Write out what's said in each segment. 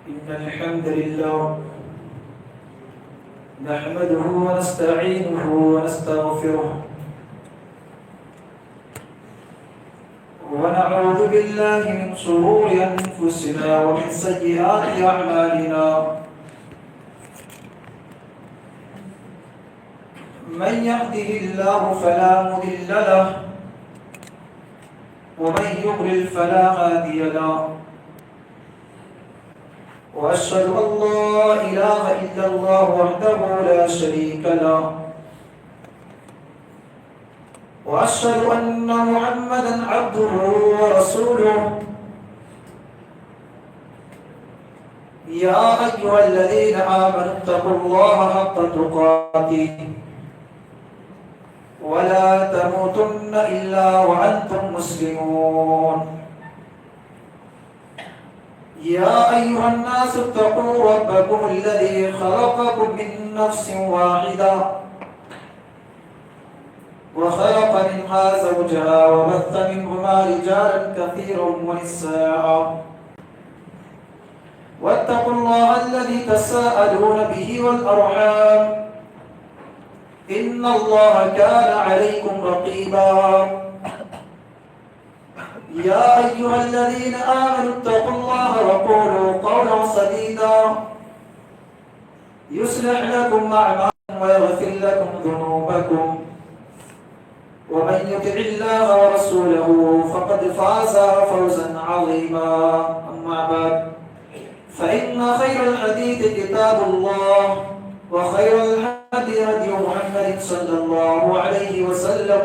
إن الحمد لله نحمده ونستعينه ونستغفره ونعوذ بالله من شرور أنفسنا ومن سيئات أعمالنا من يهده الله فلا مضل له ومن يضلل فلا هادي له وأشهد أن لا إله إلا الله وحده لا شريك له وأشهد أن محمدا عبده ورسوله يا أيها الذين آمنوا اتقوا الله حق تقاته ولا تموتن إلا وأنتم مسلمون يا أيها الناس اتقوا ربكم الذي خلقكم من نفس واحدة وخلق منها زوجها وبث منهما رجالا كثيرا ونساء واتقوا الله الذي تساءلون به والأرحام إن الله كان عليكم رقيبا يا أيها الذين آمنوا اتقوا الله وقولوا قولا سديدا يصلح لكم أعمالكم ويغفر لكم ذنوبكم ومن يطع الله ورسوله فقد فاز فوزا عظيما أما بعد فإن خير الحديث كتاب الله وخير الهدي هدي محمد صلى الله عليه وسلم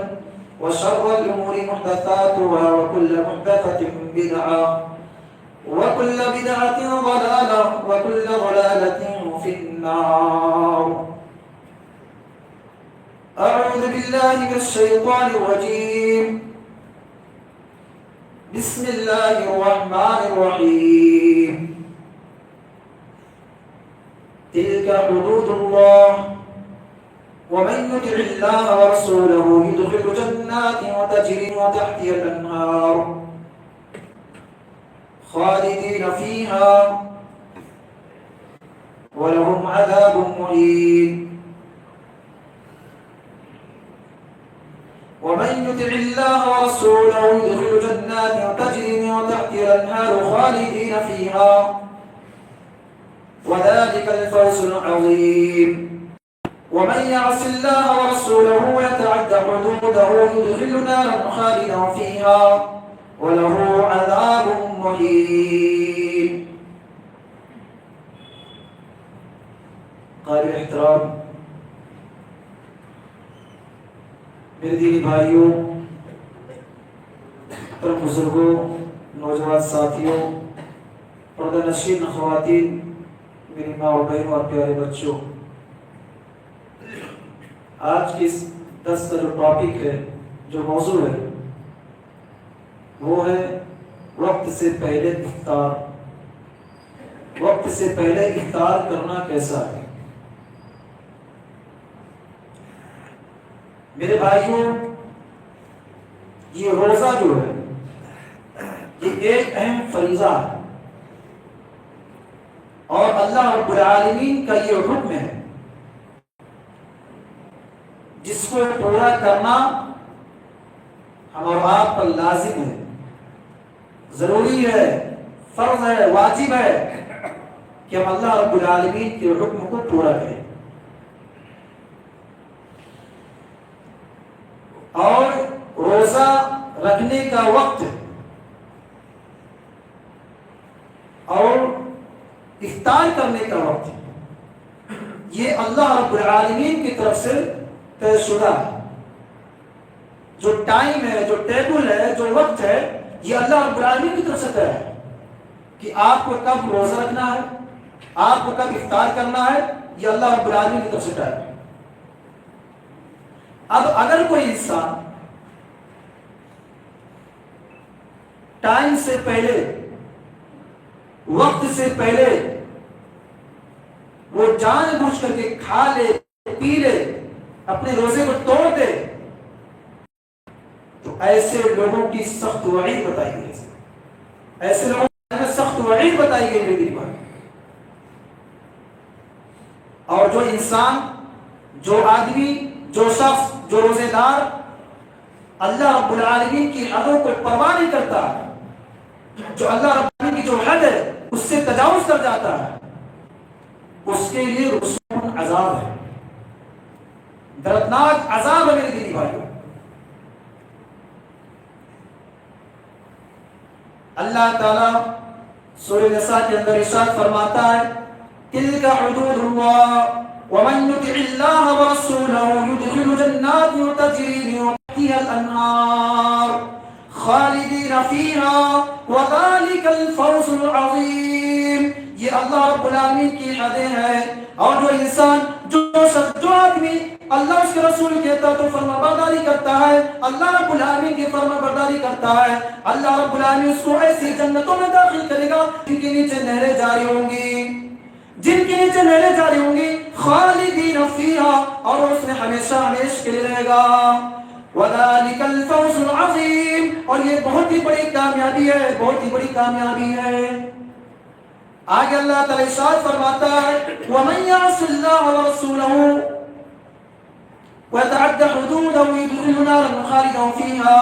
وشر الأمور محدثاتها وكل محدثة بدعة وكل بدعة ضلالة وكل ضلالة في النار. أعوذ بالله من الشيطان الرجيم. بسم الله الرحمن الرحيم. تلك حدود الله ومن يطع الله ورسوله يدخل جنات وتجري من تحتها الأنهار خالدين فيها ولهم عذاب مهين. ومن يطع الله ورسوله يدخل جنات تجري من تحتها الأنهار خالدين فيها وذلك الفوز العظيم. ومن يعص الله ورسوله ويتعد حدوده يدخل نارا خالدا فيها وله عذاب مهين. قابل احترام میرے دینی بھائیوں، محترم بزرگوں، نوجوان ساتھیوں، پردہ نشین خواتین، میری ماں اور بہنوں اور پیارے بچوں، آج کی اس درس کا جو ٹاپک ہے، جو موضوع ہے، وہ ہے وقت سے پہلے افطار. وقت سے پہلے افطار کرنا کیسا ہے؟ میرے بھائیوں، یہ روزہ جو ہے یہ ایک اہم فریضہ ہے اور اللہ رب العالمین کا یہ حکم ہے جس کو پورا کرنا ہم اور آپ پر لازم ہے، ضروری ہے، فرض ہے، واجب ہے کہ ہم اللہ رب العالمین کے حکم کو پورا کریں. اور روزہ رکھنے کا وقت اور افطار کرنے کا وقت یہ اللہ رب العالمین کی طرف سے طے شدہ ہے. جو ٹائم ہے، جو ٹیبل ہے، جو وقت ہے، یہ اللہ رب العالمین کی طرف سے طے ہے کہ آپ کو کب روزہ رکھنا ہے، آپ کو کب افطار کرنا ہے، یہ اللہ رب العالمین کی طرف سے طے ہے. اب اگر کوئی انسان ٹائم سے پہلے، وقت سے پہلے وہ جان بوجھ کر کے کھا لے، پی لے، اپنے روزے کو توڑ دے، تو ایسے لوگوں کی سخت وعید بتائی گئی. ایسے لوگوں کو سخت وعید بتائی گئی میری بات. اور جو انسان، جو آدمی، جو شخص، جو روزے دار اللہ رب العالمین کی حدوں کو پرواہ نہیں کرتا، جو اللہ رب العالمین کی جو حد ہے اس سے تجاوز کر جاتا ہے، اس کے لیے رسوم عذاب ہے، دردناک عذاب ہے میرے دینی بھائیوں۔ اللہ تعالیٰ سورہ نساء کے اندر ارشاد فرماتا ہے تلک حدود اللہ ومن یطع اللہ ورسولہ یدخل جنات تجری من تحتها الانہار خالدین فیہا وذلک الفوز العظیم۔ یہ اللہ رب العالمین کی حدیں ہیں، اور جو انسان، جو آدمی اللہ اس کے رسول کہتا تو فرما برداری کرتا ہے، اللہ رب العالمین کی فرما برداری کرتا ہے، اللہ رب العالمین اس کو ایسی جنتوں میں داخل کرے گا جن کے نیچے نہریں جاری ہوں گی، جن کے نیچے نہریں جاری ہوں گی، خالدین فیہا، اور اس میں ہمیشہ ہمیشہ کے لیے رہے گا، وذالک الفوز العظیم، اور یہ بہت ہی بڑی کامیابی ہے، بہت ہی بڑی کامیابی ہے۔ آگے اللہ تعالیٰ ارشاد فرماتا ہے وَمَن يَعْصِ اللَّهَ وَرَسُولَهُ وَيَتَعَدَّ حُدُودَهُ يُدْخِلْهُ نَارًا خَالِدًا فِيهَا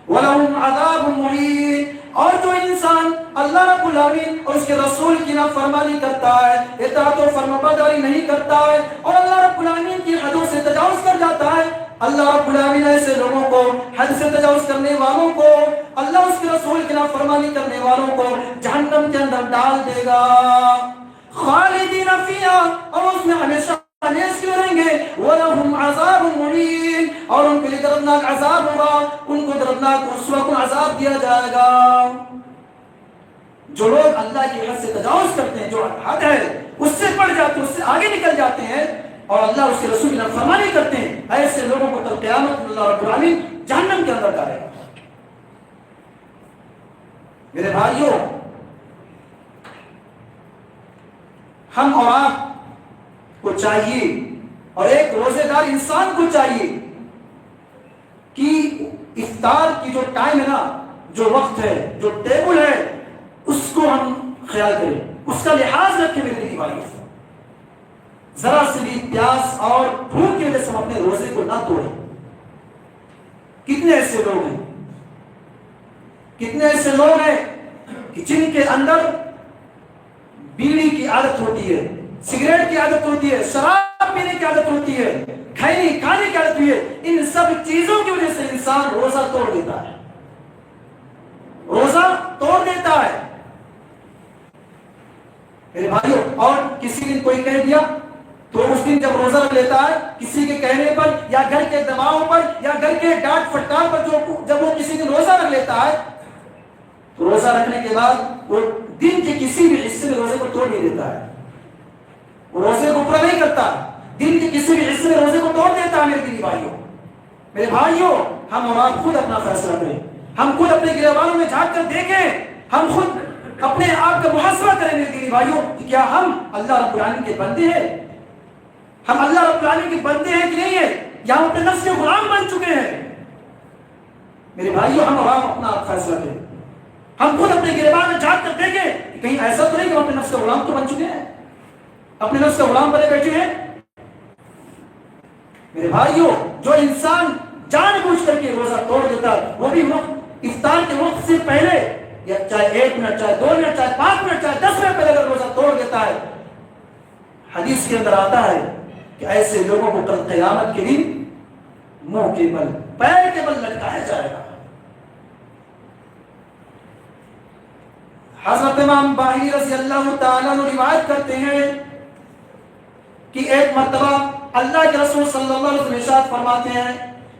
وَلَهُمْ عَذَابٌ مُّهِينٌ۔ اور جو انسان اللہ رب العالمین اور اس کے رسول کی نافرمانی کرتا ہے، اطاعت و فرمانبرداری نہیں کرتا ہے، اور اللہ رب العالمین کی حدوں سے تجاوز کر جاتا ہے، اللہ رب العالمین ایسے لوگوں کو، حد سے تجاوز کرنے والوں کو، اللہ اس کے رسول کی نافرمانی کرنے والوں کو جہنم کے اندر ڈال دے گا، خالدین فیہا، اور اس میں ہمیشہ ہمیشہ رہیں گے، وَلَهُمْ عَذَابٌ مُّهِینٌ، اور ان کے لیے دردناک عذاب ہوگا، ان کو دردناک رسوا کن عذاب دیا جائے گا۔ جو لوگ اللہ کی حد سے تجاوز کرتے ہیں، جو حد ہے اس سے بڑھ جاتے ہیں، اس سے آگے نکل جاتے ہیں، اور اللہ اس کے رسول کی نافرمانی کرتے ہیں، ایسے لوگوں کو کل قیامت میں اللہ رب العالمین جہنم کے اندر ڈالے گا۔ میرے بھائیوں، ہم اور آپ کو چاہیے، اور ایک روزے دار انسان کو چاہیے کہ افطار کی جو ٹائم ہے نا، جو وقت ہے، جو ٹیبل ہے، اس کو ہم خیال کریں، اس کا لحاظ رکھیں میرے دینی بھائیوں۔ ذرا سے بھی پیاس اور بھوک کی وجہ سے ہم اپنے روزے کو نہ توڑیں۔ کتنے ایسے لوگ ہیں، کتنے ایسے لوگ ہیں کہ جن کے اندر بیڑی کی عادت ہوتی ہے، سگریٹ کی عادت ہوتی ہے، شراب پینے کی عادت ہوتی ہے، کھانے کی عادت ہوتی ہے، ان سب چیزوں کی وجہ سے انسان روزہ توڑ دیتا ہے، روزہ توڑ دیتا ہے میرے بھائیوں۔ اور کسی دن کوئی کہہ دیا تو اس دن جب روزہ رکھ لیتا ہے، کسی کے کہنے پر یا گھر کے دباؤ پر یا گھر کے ڈانٹ پھٹکار پر جب وہ کسی دن روزہ رکھ لیتا ہے، تو روزہ رکھنے کے بعد وہ دن کے کسی بھی حصے میں روزے کو توڑ نہیں دیتا ہے، وہ روزے کو پورا نہیں کرتا، دن کے کسی بھی حصے میں روزے کو توڑ دیتا ہے۔ میرے دینی بھائیوں، میرے بھائیوں، ہم اور آپ خود اپنا فیصلہ کریں، ہم خود اپنے گریبانوں میں جھانک کر دیکھیں، ہم خود اپنے آپ کا محاسبہ کریں میرے دینی بھائیوں، کہ کیا ہم اللہ رب العالمین کے بندے ہیں، ہم اللہ رب العالمین کے بندے ہیں کہ نہیں ہیں، یا ہم اپنے نفس کے غلام بن چکے ہیں۔ میرے بھائیوں، ہم اور آپ اپنا فیصلہ کریں، ہم خود اپنے گریبان میں جھانک کر دیکھیں کہ کہیں ایسا تو نہیں کہ ہم اپنے نفس کے غلام تو بن چکے ہیں، اپنے نفس کے غلام بنے بیٹھے ہیں۔ میرے بھائیوں، جو انسان جان بوجھ کر کے روزہ توڑ دیتا ہے، وہ بھی افطار کے وقت سے پہلے، یا چاہے 1 منٹ، چاہے 2 منٹ، چاہے 5 منٹ، چاہے 10 منٹ پہلے اگر روزہ توڑ دیتا ہے، حدیث کے اندر آتا ہے کہ ایسے لوگوں کو کل قیامت کے دن منہ کے بل، پیر کے بل لٹکایا جائے گا۔ حضرت امام باہی رضی اللہ تعالیٰ عنہ روایت کرتے ہیں کہ ایک مرتبہ اللہ کے رسول صلی اللہ علیہ وسلم ارشاد فرماتے ہیں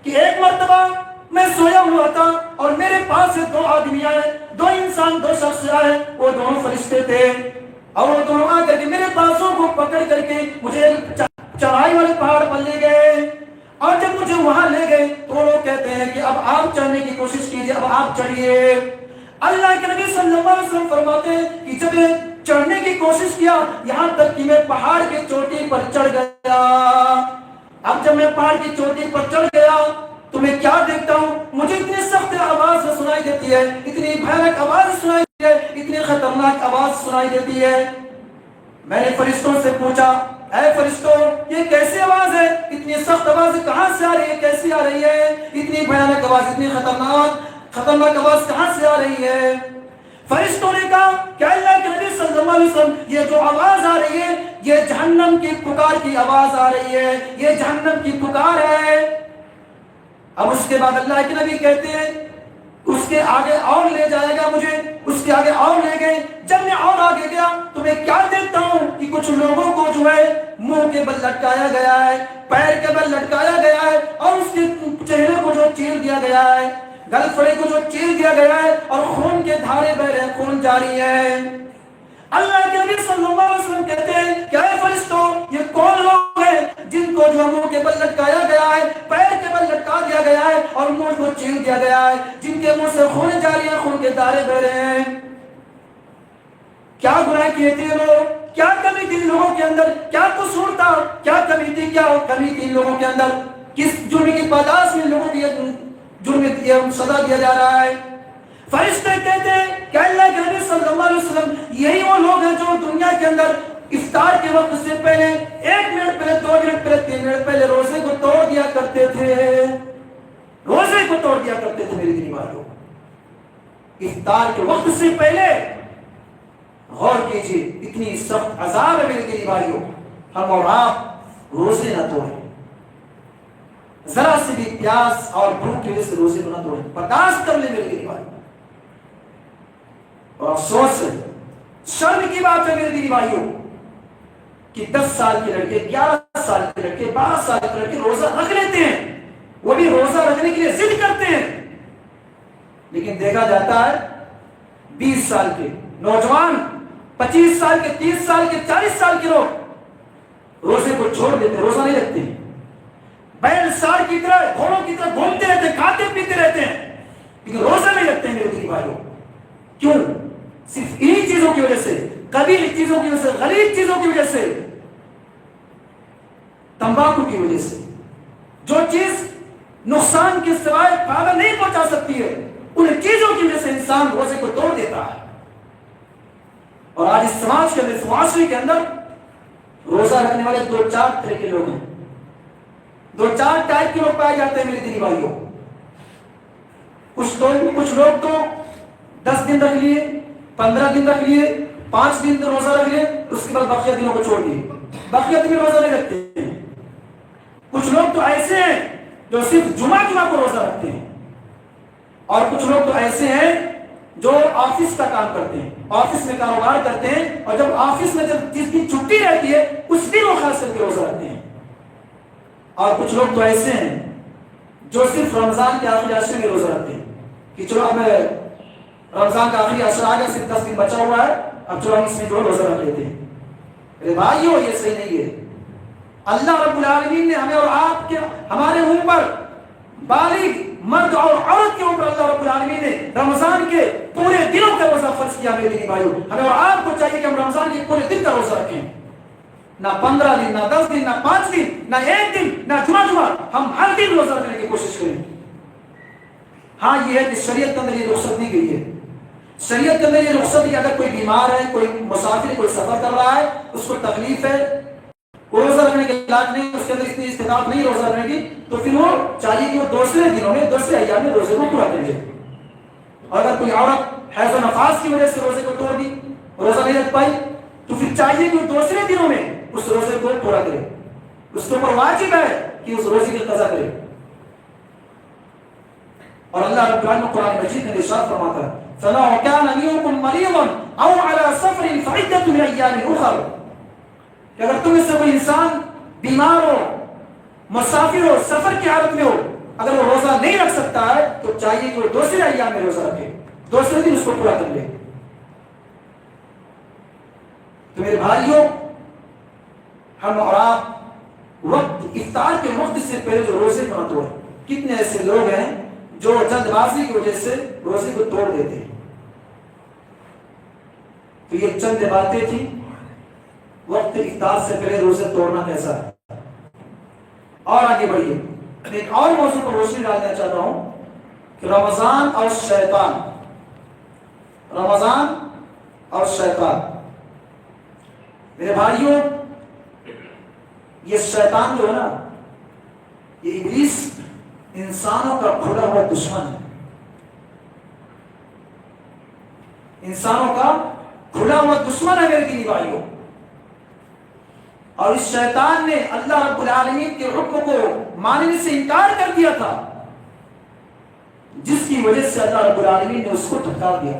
کہ ایک مرتبہ میں سویا ہوا تھا اور میرے پاس سے 2 آدمی آئے، 2 انسان، 2 شخص آئے، وہ دونوں فرشتے تھے، اور وہ دونوں آ کر کے میرے بازوں کو پکڑ کر کے مجھے چڑھائی والے پہاڑ پر لے گئے، اور جب مجھے وہاں لے گئے تو وہ کہتے ہیں کہ اب آپ چڑھنے کی کوشش کیجئے، اب آپ چڑھیے۔ اللہ کے نبی صلی اللہ علیہ وسلم فرماتے ہیں کہ جب چڑھنے کی کوشش کیا، یہاں تک کہ میں پہاڑ کی چوٹی پر چڑھ گیا۔ اب جب میں پہاڑ کی چوٹی پر چڑھ گیا تو میں کیا دیکھتا ہوں، مجھے اتنی سخت آواز سنائی دیتی ہے، اتنی بھیانک آواز سنائی دیتی ہے، اتنی خطرناک آواز سنائی دیتی ہے۔ میں نے فرشتوں سے پوچھا، اے فرشتوں یہ کیسی آواز ہے؟ اتنی سخت آواز کہاں سے آ رہی ہے؟ کیسی آ رہی ہے؟ اتنی بھیانک آواز، اتنی خطرناک آواز کہاں سے آ رہی ہے؟ فرشتوں نے کہا کہ اللہ کے نبی صلی اللہ علیہ وسلم یہ جو آواز آ رہی ہے یہ جہنم کی پکار کی آواز آ رہی ہے، یہ جہنم کی پکار ہے۔ اب اس کے بعد اللہ کے نبی کہتے ہیں اس کے آگے اور لے جائے گا مجھے، اس کے آگے اور لے گئے۔ جب میں اور آگے گیا تو میں کیا دیکھتا ہوں کہ کچھ لوگوں کو جو ہے منہ کے بل لٹکایا گیا ہے، پیر کے بل لٹکایا گیا ہے، اور اس کے چہرے کو جو چیر دیا گیا ہے، گل پھڑے کو جو چیر دیا گیا ہے، اور خون کے دھارے بہ رہے ہیں، خون جاری ہے۔ اللہ کے نبی صلی اللہ علیہ وسلم کہتے ہیں کہ اے فرشتوں یہ کون لوگ ہیں جن کو جو منہ کے بل لٹکایا گیا ہے، پیر کے بل لٹکا دیا گیا ہے اور منہ کو چیر دیا گیا ہے، جن کے منہ سے خون جاری ہے، خون کے دھارے بہ رہے ہیں؟ کیا گناہ کیے تھے لوگ؟ کیا کمی تھی لوگوں کے اندر؟ کیا قصور تھا؟ کیا کمی تھی؟ کیا کمی تھی لوگوں کے اندر؟ کس جرم کی پاداش میں لوگوں کی جرم سزا دیا جا رہا ہے؟ فرشتے کہتے ہیں کہ اللہ کے نبی صلی اللہ علیہ وسلم یہی وہ لوگ ہیں جو دنیا کے اندر افطار کے وقت سے پہلے 1 منٹ پہلے، 2 منٹ پہلے، 3 منٹ پہلے روزے کو توڑ دیا کرتے تھے، روزے کو توڑ دیا کرتے تھے۔ میرے دینی بھائیوں افطار کے وقت سے پہلے غور کیجیے، اتنی سخت عذاب ہے میرے دینی بھائیوں، ہم اور آپ روزے نہ توڑیں، ذرا سے بھی پیاس اور بھوک کی وجہ سے روزے کو نہ توڑیں، برداشت کر لیں میرے دینی بھائیوں۔ اور افسوس ہے، شرم کی بات ہے میرے دینی بھائیوں کہ 10 سال کے لڑکے، 11 سال کے لڑکے، 12 سال کے لڑکے روزہ رکھ لیتے ہیں، وہ بھی روزہ رکھنے کے لیے ضد کرتے ہیں، لیکن دیکھا جاتا ہے 20 سال کے نوجوان، 25 سال کے، 30 سال کے، 40 سال کے لوگ روزے کو چھوڑ دیتے، روزہ نہیں رکھتے، بیل سار کی طرح، گھوڑوں کی طرح گھومتے رہتے، کھاتے پیتے رہتے ہیں، لیکن روزہ نہیں رکھتے ہیں میرے دینی بھائیوں۔ کیوں؟ صرف انہی چیزوں کی وجہ سے، قبیح چیزوں کی وجہ سے، غلیظ چیزوں کی وجہ سے، تمباکو کی وجہ سے، جو چیز نقصان کے سوائے فائدہ نہیں پہنچا سکتی ہے، ان چیزوں کی وجہ سے انسان روزے کو توڑ دیتا ہے۔ اور آج اس سماج کے اندر، اس معاشرے کے اندر روزہ رکھنے والے 2-4 طرح کے لوگ ہیں، 2-4 ٹائپ کے لوگ پائے جاتے ہیں میرے دینی بھائیوں۔ کچھ لوگ تو 10 دن رکھ لیے، 15 دن رکھ لیے، 5 دن روزہ رکھ لیے، اس کے بعد باقیہ دنوں کو چھوڑ دیے، باقیہ دن روزہ نہیں رکھتے ہیں۔ کچھ لوگ تو ایسے ہیں جو صرف جمعہ کو روزہ رکھتے ہیں، اور کچھ لوگ تو ایسے ہیں جو آفس کا کام کرتے ہیں، آفس میں کاروبار کرتے ہیں، اور جب آفس میں جب جس دن چھٹی رہتی ہے اس دن وہ خاص کر کے روزہ رکھتے ہیں۔ اور کچھ لوگ تو ایسے ہیں جو صرف رمضان کے آخری عشرے میں روزہ رکھتے ہیں کہ چلو اب رمضان کا آخری عشرہ آ گیا، صرف 10 دن بچا ہوا ہے، اب چلو ہم اس میں جو روزہ رکھ لیتے ہیں۔ میرے بھائیو یہ صحیح نہیں ہے۔ اللہ رب العالمین نے ہمیں اور آپ کے، ہمارے اوپر، بالغ مرد اور عورت کے اوپر اللہ رب العالمین نے رمضان کے پورے دنوں کا روزہ فرض کیا۔ میرے دینی بھائیو ہمیں اور آپ کو چاہیے کہ ہم رمضان کے پورے دن کا روزہ رکھیں، نہ 15 دن، نہ 10 دن، نہ 5 دن، نہ 1 دن، نہ جمعہ، ہم ہر دن روزہ رکھنے کی کوشش کریں۔ ہاں یہ ہے کہ شریعت کے اندر یہ رخصت دی گئی ہے، شریعت کے اندر یہ رخصت ہے، اگر کوئی بیمار ہے، کوئی مسافر، کوئی سفر کر رہا ہے، اس کو تکلیف ہے، روزہ رکھنے کے علاج نہیں، اس کے اندر اتنی استطاعت نہیں روزہ رکھنے کی، تو پھر وہ چاہیے کہ وہ دوسرے دنوں میں، دوسرے ایام میں روزے کو پورا کرے۔ اور اگر کوئی عورت حیض و نفاس کی وجہ سے روزے کو توڑ دی، روزہ نہیں رکھ پائی، تو پھر چاہیے کہ وہ دوسرے دنوں میں اس روزے کو پورا کرے، اس کے اوپر واجب ہے کہ اس روزے کی قضا کرے۔ اور اللہ رب العالمین قرآن مجید میں ارشاد فرماتا ہے فَلَوْ كَانَ مِنكُم مَّرِيضٌ أَوْ عَلَى سَفَرٍ فَعِدَّةٌ مِّنْ أَيَّامٍ أُخَرَ، کہ اگر تم میں سے کوئی انسان بیمار ہو، مسافر ہو، سفر کی حالت میں ہو، اگر وہ روزہ نہیں رکھ سکتا ہے تو چاہیے کہ وہ دوسرے ایام میں روزہ رکھے، دوسرے دن اس کو پورا کر لے۔ تو میرے بھائیوں ہم اور آپ وقت، افطار کے وقت سے پہلے جو روزے کو نہ توڑیں۔ کتنے ایسے لوگ ہیں جو جلد بازی کی وجہ سے روزے کو توڑ دیتے ہیں۔ تو یہ چند باتیں تھیں وقت افطار سے پہلے روزے توڑنا کیسا ہے۔ اور آگے بڑھیے، ایک اور موضوع پر روشنی ڈالنا چاہتا ہوں کہ رمضان اور شیطان، رمضان اور شیطان۔ میرے بھائیوں یہ شیطان جو ہے نا، یہ ابلیس انسانوں کا کھلا ہوا دشمن ہے، انسانوں کا کھلا ہوا دشمن ہے میرے دینی بھائیوں۔ اور اس شیطان نے اللہ رب العالمین کے حکم کو ماننے سے انکار کر دیا تھا، جس کی وجہ سے اللہ رب العالمین نے اس کو دھتکار دیا،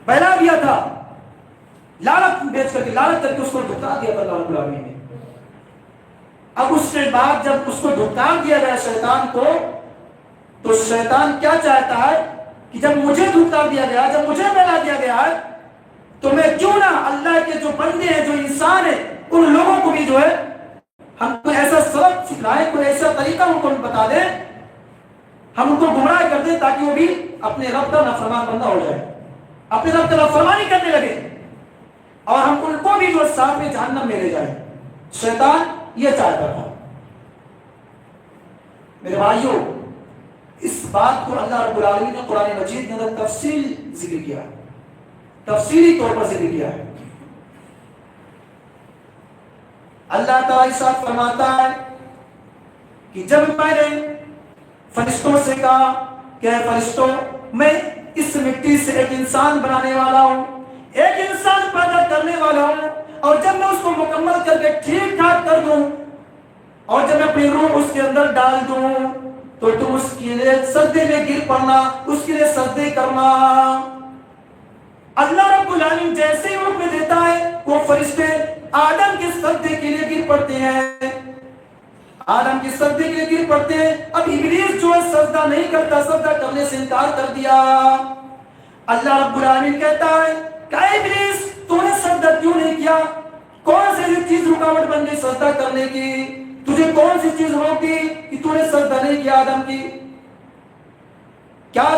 بہلا دیا تھا، لالچ بیچ کر کے، لالچ کر کے اس کو دھتکار دیا تھا اللہ رب العالمین نے۔ اب اس کے بعد جب اس کو دھتکار دیا گیا شیطان کو، تو شیطان کیا چاہتا ہے کہ جب مجھے دھتکار دیا گیا، جب مجھے بہلا دیا گیا ہے، تو میں کیوں نہ اللہ کے جو بندے ہیں، جو انسان ہیں، ان لوگوں کو بھی جو ہے ہم کو ایسا سبق سکھلائیں، کوئی ایسا طریقہ ان کو بتا دیں، ہم ان کو گمراہ کر دیں تاکہ وہ بھی اپنے رب کا نافرمان بندہ ہو جائے، اپنے رب کا نافرمانی کرنے لگے، اور ہم ان کو بھی جو ساتھ میں جہنم میں لے جائیں۔ شیطان یہ چاہتا تھا۔ میرے بھائیوں، اس بات کو اللہ رب العالمین نے قرآن مجید کے اندر ذکر کیا، تفصیلی طور پر ذکر کیا ہے۔ اللہ تعالیٰ ساتھ فرماتا ہے کہ جب میں نے فرشتوں سے کہا کہ اے فرشتوں، میں اس مٹی سے ایک انسان بنانے والا ہوں، ایک انسان پیدا کرنے والا ہوں، اور جب میں اس کو مکمل کر کے ٹھیک ٹھاک کر دوں، اور جب میں اپنی روح اس کے اندر ڈال دوں، تو تم اس کے لیے سجدے میں گر پڑنا، اس کے لیے سجدے کرنا۔ اللہ رب العالمین جیسے ہی حکم دیتا ہے، وہ فرشتے آدم کے سجدے کے لیے گر پڑتے ہیں، آدم کے سجدے کے لیے گر پڑتے ہیں۔ اب ابلیس جو ہے سجدہ نہیں کرتا، سجدہ کرنے سے انکار کر دیا۔ اللہ رب العالمین کہتا ہے کہ اے ابلیس، تو نے سجدہ کیوں نہیں کیا؟ کون سی چیز رکاوٹ بن گئی سجدہ کرنے کی؟ تجھے کون سی چیز روکی کہ تو نے سجدہ نہیں کیا آدم کی؟ کیا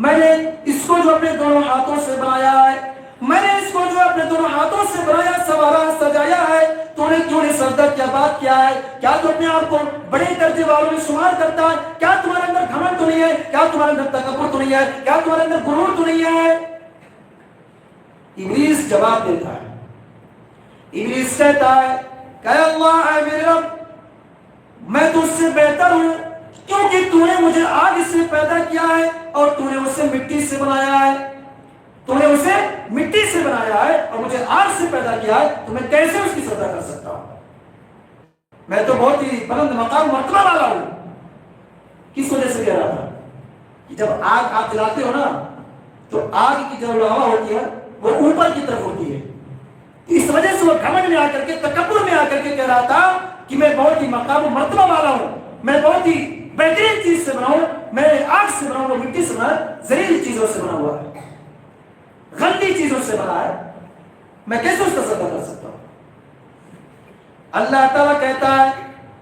میں نے اس کو جو اپنے دونوں ہاتھوں سے بنایا ہے، میں نے اس کو جو اپنے دونوں ہاتھوں سے بنایا، سنوارا، سجایا ہے، تو نے کیوں نہیں سجدہ کیا؟ بات کیا ہے؟ کیا تو اپنے آپ کو بڑے درجے والوں میں شمار کرتا ہے؟ کیا تمہارے اندر گھمنڈ تو نہیں ہے؟ کیا تمہارے اندر تکبر تو نہیں ہے؟ کیا تمہارے اندر غرور تو نہیں ہے؟ ابلیس جواب دیتا ہے، ابلیس کہتا ہے کہ اے اللہ، اے میرے رب، میں تجھ سے بہتر ہوں، کیونکہ تو نے مجھے آگ سے پیدا کیا ہے اور تو نے اسے مٹی سے بنایا ہے، تو نے اسے مٹی سے بنایا ہے اور مجھے آگ سے پیدا کیا ہے، تو میں کیسے اس کی سجدہ کر سکتا ہوں؟ میں تو بہت ہی بلند مقام مرتبہ والا ہوں۔ کس وجہ سے کہہ رہا تھا کہ جب آگ آپ جلاتے ہو نا، تو آگ کی جو ہوا ہوتی ہے وہ اوپر کی طرف ہوتی ہے، اس وجہ سے وہ گھمنڈ میں آ کر کے، تکبر میں آ کر کے کہہ رہا تھا کہ میں بہت ہی مقام و مرتبہ والا ہوں، میں بہت ہی بہترین چیز سے بنا ہوں، میں آگ سے بنا ہوں، مٹی سے بنا ہے، زہریلی چیزوں سے بنا ہوا ہے، گندی چیزوں سے بنا ہے، میں کیسے اس کا سجدہ کر سکتا ہوں؟ اللہ تعالیٰ کہتا ہے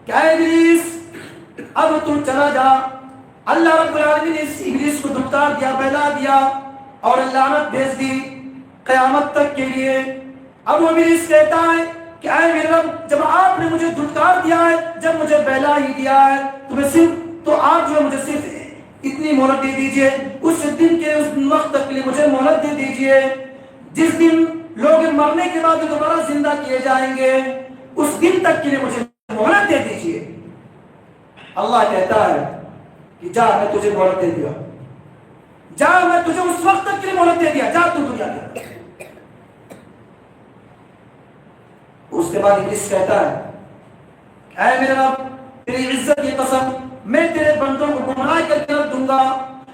کہ اے ابلیس، اب تو چلا جا۔ اللہ رب العالمین نے اس ابلیس کو دھتکار دیا، بہلا دیا اور لعنت بھیج دی قیامت تک کے لیے۔ اب وہ ابلیس کہتا ہے کہ اے میرے رب، جب آپ نے مجھے دھتکار دیا ہے، جب مجھے بہلا ہی دیا ہے، تو آپ جو مجھے صرف اتنی مہلت دے دیجئے، اس دن کے اس وقت تک کے لیے مجھے مہلت دے دیجئے جس دن لوگ مرنے کے بعد دوبارہ زندہ کیے جائیں گے، اس دن تک کے لیے مجھے مہلت دے دیجئے۔ اللہ کہتا ہے کہ جا، میں تجھے مہلت دے دیا، جا، میں تجھے اس وقت تک کے لیے مہلت دے دیا، جا تو دنیا میں۔ اس کے بعد ابلیس کہتا ہے اے میرے رب، تیری عزت کی قسم، میں تیرے بندوں کو گمراہ کر کے رکھ دوں گا،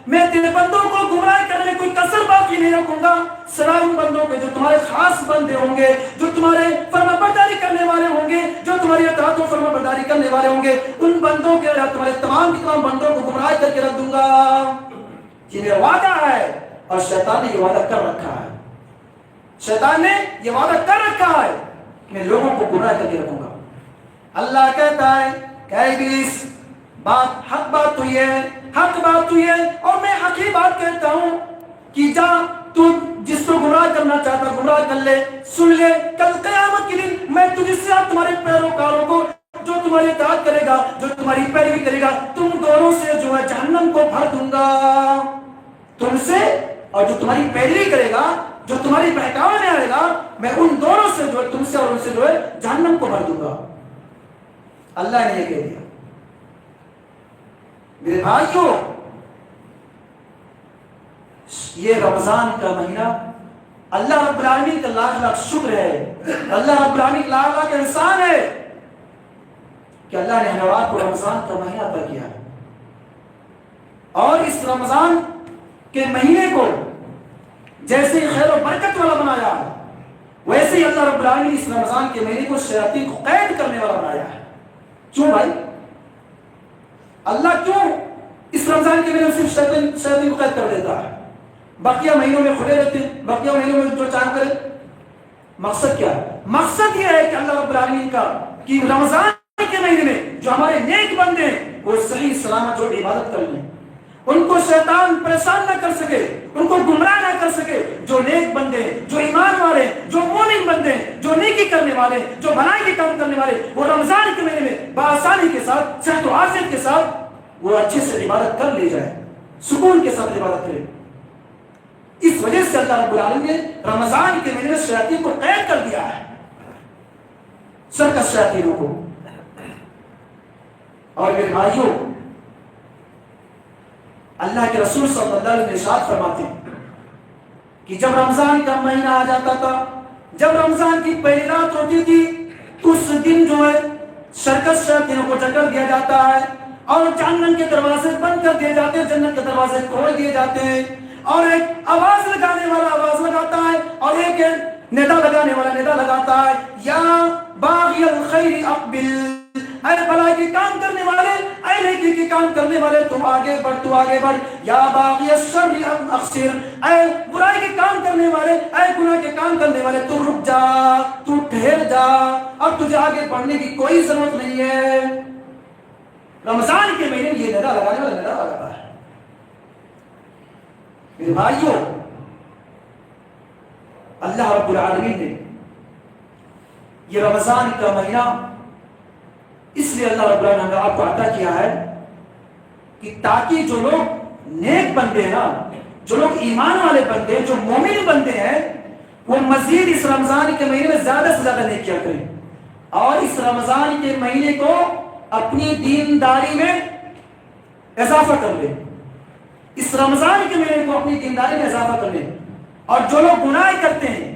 میں تیرے بندوں کو گمراہ کرنے میں کوئی کسر باقی نہیں رکھوں گا، سوائے ان بندوں کے جو تمہارے خاص بندے ہوں گے، جو تمہارے فرما برداری کرنے والے ہوں گے، جو تمہاری اطاعت و فرما برداری کرنے والے ہوں گے، ان بندوں کے تمہارے تمام کے تمام بندوں کو گمراہ کر کے رکھ دوں گا۔ یہ میرا وعدہ ہے، اور شیطان نے یہ وعدہ کر رکھا ہے، شیطان نے یہ وعدہ کر رکھا ہے، میں لوگوں کو گمراہ کر کے رکھوں گا۔ اللہ کہتا ہے کہ اے ابلیس، حق بات تو یہ ہے، حق بات تو یہ ہے، اور میں حق ہی بات کہتا ہوں کہ جا، تو جس کو گمراہ کرنا چاہتا گمراہ کر لے، سن لے، کل قیامت کے دن میں تجھ سے اور تمہارے پیروکاروں کو، جو تمہاری اطاعت کرے گا، جو تمہاری پیروی کرے گا، تم دونوں سے جو ہے جہنم کو بھر دوں گا، تم سے اور جو تمہاری پیروی کرے گا، جو تمہاری بہکاوے میں آئے گا، میں ان دونوں سے جو ہے، تم سے اور ان سے جو ہے جہنم کو بھر دوں گا۔ اللہ نے یہ کہہ دیا. میرے بھائیوں، یہ رمضان کا مہینہ اللہ رب العالمین کا لاکھ لاکھ شکر ہے، اللہ رب العالمین کا لاکھ لاکھ احسان ہے کہ اللہ نے ہمیں کو رمضان کا مہینہ عطا کیا ہے. اور اس رمضان کے مہینے کو جیسے خیر و برکت والا بنایا ہے، ویسے ہی اللہ رب العالمین اس رمضان کے مہینے کو شیاطین کو قید کرنے والا بنایا ہے. کیوں بھائی؟ اللہ کیوں اس رمضان کے مہینے میں صرف شیاطین کو قید کر دیتا ہے؟ بقیہ مہینوں میں کھلے رہتے ہیں، بقیہ مہینوں میں جو چاہ کرے. مقصد کیا ہے؟ مقصد یہ ہے کہ اللہ رب العالمین کا کہ رمضان کے مہینے میں جو ہمارے نیک بندے ہیں وہ صحیح سلامت جو عبادت کر لیں، ان کو شیطان پریشان نہ کر سکے، ان کو گمراہ نہ کر سکے. جو نیک بندے ہیں، جو ایمان والے ہیں، جو مومن بندے ہیں، جو نیکی کرنے والے ہیں، جو بھلائی کے کام کرنے والے، وہ رمضان کے مہینے میں بآسانی کے ساتھ، صحت و عافیت کے ساتھ وہ اچھے سے عبادت کر لے جائے، سکون کے ساتھ عبادت کرے. اس وجہ سے اللہ رب العالمین نے رمضان کے مہینے میں شیاطین کو قید کر دیا ہے، سرکس شیاطینوں کو. اور میرے بھائیوں، اللہ کے رسول صلی اللہ علیہ وسلم ارشاد فرماتے ہیں کہ جب رمضان کا مہینہ آ جاتا تھا، جب رمضان کی پہلی رات ہوتی تھی تو اس دن جو ہے سرکس شیاطینوں کو جکڑ دیا جاتا ہے اور جہنم کے دروازے بند کر دیے جاتے ہیں، جنت کے دروازے کھول دیے جاتے ہیں. اور ایک آواز لگانے والا آواز لگاتا ہے اور ایک ندا لگانے والا ندا لگاتا ہے، یا باغی الخیر اقبل، اے بھلائی کے کام کرنے والے، اے نیکی کے کام کرنے والے تم آگے بڑھ، تو آگے بڑھ. یا باغی الشر اقصر، اے برائی کے کام کرنے والے، اے گناہ کے کام کرنے والے تو رک جا، تو ٹھہر جا، اب تجھے آگے بڑھنے کی کوئی ضرورت نہیں ہے. رمضان کے مہینے میں یہ ندا لگانے والا ندا لگاتا ہے. میرے بھائیوں، اللہ رب العالمین نے یہ رمضان کا مہینہ اس لیے اللہ رب العالمین نے آپ کو عطا کیا ہے کہ تاکہ جو لوگ نیک بندے ہیں نا، جو لوگ ایمان والے بندے ہیں، جو مومن بندے ہیں، وہ مزید اس رمضان کے مہینے میں زیادہ سے زیادہ نیکیاں کریں اور اس رمضان کے مہینے کو اپنی دینداری میں اضافہ کر لیں. اس رمضان کے مہینے کو اپنی دینداری میں اضافہ کر لیں. اور جو لوگ گناہ کرتے ہیں،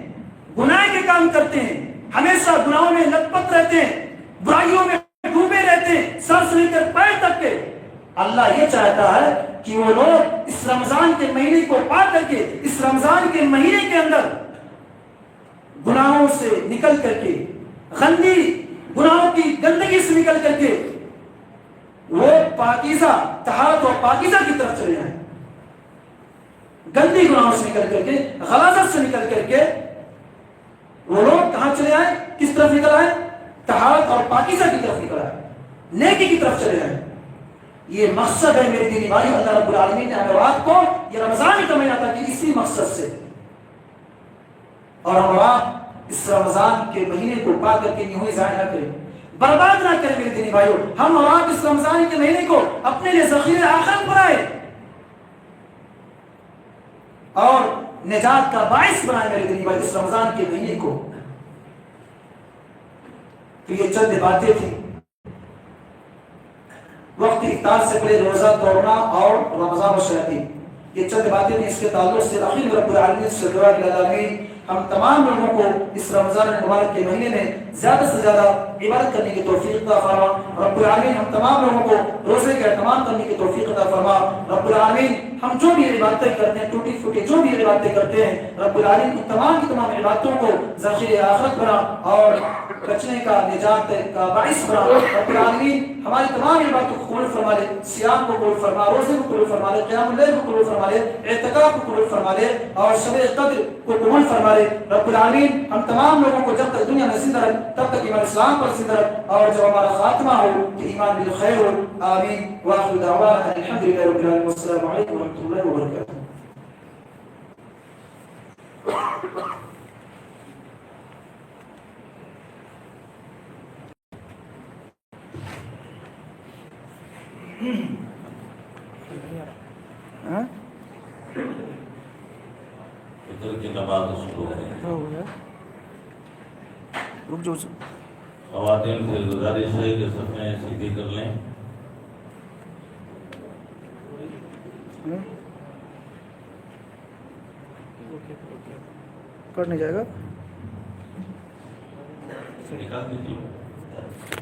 گناہ کے کام کرتے ہیں، ہمیشہ گناہوں میں لت پت رہتے ہیں، برائیوں میں ڈوبے رہتے ہیں، سر سے لے کر پیر تک کے، اللہ یہ چاہتا ہے کہ وہ لوگ اس رمضان کے مہینے کو پا کر کے، اس رمضان کے مہینے کے اندر گناہوں سے نکل کر کے، گندی گناہوں کی گندگی سے نکل کر کے وہ پاکیزہ، طہارت اور پاکیزہ کی طرف چلے جائیں. گندی گناہوں سے نکل کر کے، غلاظت سے نکل کر کے وہ لوگ کہاں چلے آئے؟ کس طرف نکل آئے؟ طہارت اور پاکیزہ کی طرف نکل آئے، نیکی کی طرف چلے آئے. یہ مقصد ہے میرے دینی بھائی. اللہ رب العالمین نے ہمیں رات کو یہ رمضان کا مہینہ تھا کہ اسی مقصد سے، اور ہم آپ اس رمضان کے مہینے کو پا کر کے یوں ہی ضائع نہ کریں، برباد نہ کریں میرے دینی بھائیوں. ہم اور آپ اس رمضان کے مہینے کو اپنے لیے ذخیرہ آخرت بنائیں اور نجات کا باعث بنائے میرے دینی بھائی اس رمضان کے مہینے کو. تو یہ چند باتیں تھیں. وقت افطار سے پہلے روزہ توڑنا اور رمضان و شیاطین، یہ چند باتیں تھیں. اس کے تعلق سے رحیم رب العالمین سے دعا کہ اللہ العالمین ہم تمام لوگوں کو اس رمضان المبارک کے مہینے میں زیادہ سے زیادہ عبادت کرنے کی توفیق عطا فرما. رب العالمین ہم تمام لوگوں کو روزے کا اہتمام کرنے کی توفیق عطا فرما. رب العالمین ہم جو بھی عبادتیں کرتے ہیں، ٹوٹی پھوٹی جو بھی عبادتیں کرتے ہیں، رب العالمین ان تمام کی تمام عبادتوں کو ذخیرہ آخرت بنا اور بچنے کا، نجات کا باعث بنا. رب العالمین ہماری تمام عبادتوں کو قبول فرما لے، صیام کو قبول فرما، روزے کو قبول فرما لے، قیام اللیل کو قبول فرما لے، اعتکاف کو قبول فرما لے اور شب قدر کو قبول فرما لے. رب العالمین ہم تمام لوگوں کو جب تک دنیا میں زندہ رکھ تب تک ایمان اسلام پر زندہ رکھ اور جب ہمارا خاتمہ ہو کہ ایمان بالخیر ہو. آمین. وآخر دعوانا الحمد للہ رب العالمین والسلام علیکم ورحمۃ اللہ وبرکاتہ. فطر کی نماز شروع ہے. رک جاؤ. خواتین سے گزارش ہے کہ صفیں سیدھی کر لیں. کٹ نہیں جائے گا. نکال دیجیے.